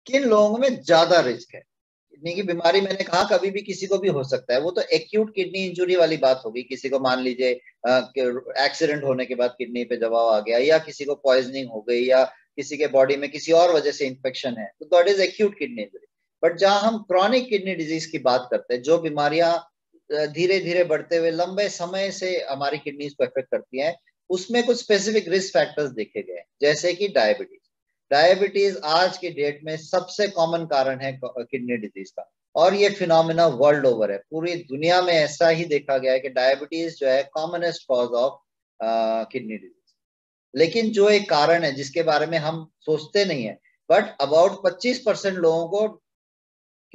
किन लोगों में ज्यादा रिस्क है। किडनी की बीमारी मैंने कहा कभी भी किसी को भी हो सकता है, वो तो एक्यूट किडनी इंजुरी वाली बात होगी। किसी को मान लीजिए एक्सीडेंट होने के बाद किडनी पे दबाव आ गया, या किसी को पॉइजनिंग हो गई, या किसी के बॉडी में किसी और वजह से इंफेक्शन है, तो that is acute kidney injury. But जहां हम क्रॉनिक किडनी डिजीज की बात करते हैं, जो बीमारियां धीरे धीरे बढ़ते हुए लंबे समय से हमारी किडनीज को इफेक्ट करती हैं, उसमें कुछ स्पेसिफिक रिस्क फैक्टर्स देखे गए हैं, जैसे कि डायबिटीज। डायबिटीज आज की डेट में सबसे कॉमन कारण है किडनी डिजीज का, और ये फिनोमिना वर्ल्ड ओवर है, पूरी दुनिया में ऐसा ही देखा गया है कि डायबिटीज जो है commonest cause of kidney disease. लेकिन जो एक कारण है जिसके बारे में हम सोचते नहीं है, बट अबाउट 25% लोगों को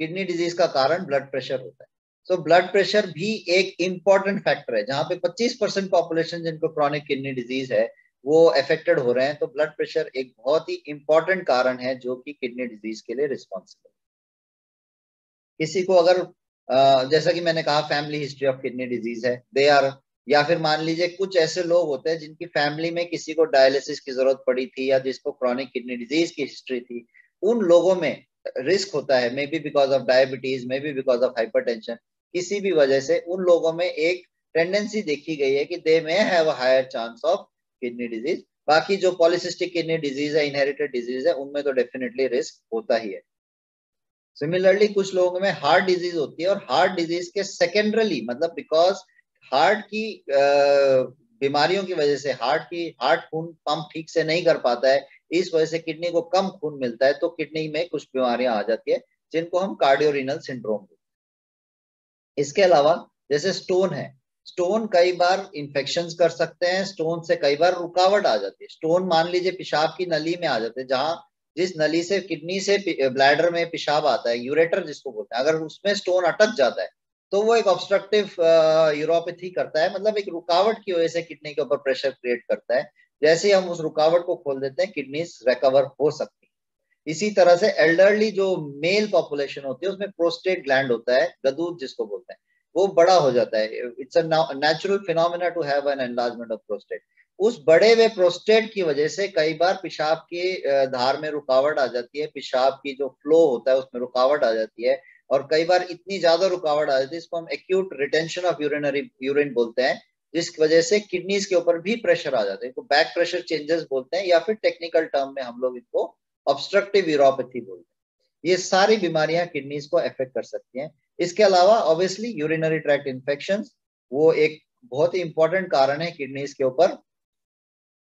किडनी डिजीज का कारण ब्लड प्रेशर होता है। सो ब्लड प्रेशर भी एक इंपॉर्टेंट फैक्टर है, जहां पे 25% पॉपुलेशन जिनको क्रॉनिक किडनी डिजीज है वो अफेक्टेड हो रहे हैं, तो ब्लड प्रेशर एक बहुत ही इंपॉर्टेंट कारण है जो कि किडनी डिजीज के लिए रिस्पॉन्सिबल। किसी को अगर जैसा कि मैंने कहा family history of kidney disease है, दे आर, या फिर मान लीजिए कुछ ऐसे लोग होते हैं जिनकी फैमिली में किसी को डायलिसिस की जरूरत पड़ी थी, या जिसको क्रॉनिक किडनी डिजीज की हिस्ट्री थी, उन लोगों में रिस्क होता है, may be because of diabetes, may be because of hypertension, किसी भी वजह से उन लोगों में एक टेंडेंसी देखी गई है कि they may have a higher chance of kidney disease. बाकी जो पॉलिसिस्टिक किडनी डिजीज है, इनहेरिटेड डिजीज है, उनमें तो डेफिनेटली रिस्क होता ही है। सिमिलरली कुछ लोगों में हार्ट डिजीज होती है, और हार्ट डिजीज के सेकेंडरली, मतलब बिकॉज हार्ट की बीमारियों की वजह से हार्ट खून पंप ठीक से नहीं कर पाता है, इस वजह से किडनी को कम खून मिलता है, तो किडनी में कुछ बीमारियां आ जाती है जिनको हम कार्डियोरिनल सिंड्रोम बोलते हैं। इसके अलावा जैसे स्टोन है, स्टोन कई बार इंफेक्शन कर सकते हैं, स्टोन से कई बार रुकावट आ जाती है। स्टोन मान लीजिए पेशाब की नली में आ जाते हैं, जहां जिस नली से किडनी से ब्लैडर में पेशाब आता है, यूरेटर जिसको बोलते हैं, अगर उसमें स्टोन अटक जाता है तो वो एक ऑब्स्ट्रक्टिव यूरोपैथी करता है, मतलब एक रुकावट की वजह से किडनी के ऊपर प्रेशर क्रिएट करता है। जैसे ही हम उस रुकावट को खोल देते हैं, किडनी रिकवर हो सकती है। इसी तरह से एल्डरली जो मेल पॉपुलेशन होती है, उसमें प्रोस्टेट ग्लैंड होता है, गदूद जिसको बोलते हैं, वो बड़ा हो जाता है। It's a natural phenomena to have an enlargement of prostate. उस बड़े हुए प्रोस्टेट की वजह से कई बार पेशाब की धार में रुकावट आ जाती है, पेशाब की जो फ्लो होता है उसमें रुकावट आ जाती है, और कई बार इतनी ज्यादा रुकावट आ जाती है, इसको हम acute retention of urinary urine बोलते हैं, जिस वजह से किडनीज के ऊपर भी प्रेशर आ जाते हैं, तो बैक प्रेशर चेंजेस बोलते हैं, या फिर टेक्निकल टर्म में हम लोग इसको ऑब्स्ट्रक्टिव यूरोपैथी बोलते हैं। ये सारी बीमारियां किडनीज को अफेक्ट कर सकती हैं। इसके अलावा ऑब्वियसली यूरिनरी ट्रैक्ट इन्फेक्शन, वो एक बहुत ही इंपॉर्टेंट कारण है किडनीज के ऊपर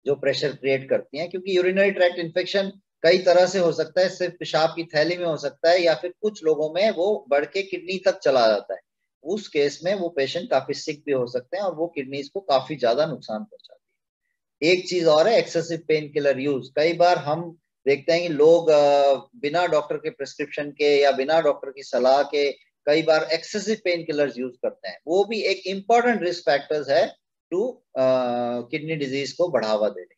जो प्रेशर क्रिएट करती हैं, क्योंकि यूरिनरी ट्रैक्ट इन्फेक्शन कई तरह से हो सकता है, सिर्फ पेशाब की थैली में हो सकता है, या फिर कुछ लोगों में वो बढ़ के किडनी तक चला जाता है। उस केस में वो पेशेंट काफी सिक भी हो सकते हैं, और वो किडनीज को काफी ज्यादा नुकसान पहुंचाती है। एक चीज और है, एक्सेसिव पेन किलर यूज। कई बार हम देखते हैं कि लोग बिना डॉक्टर के प्रिस्क्रिप्शन के या बिना डॉक्टर की सलाह के कई बार एक्सेसिव पेन किलर्स यूज करते हैं, वो भी एक इंपॉर्टेंट रिस्क फैक्टर्स है टू किडनी डिजीज को बढ़ावा देने।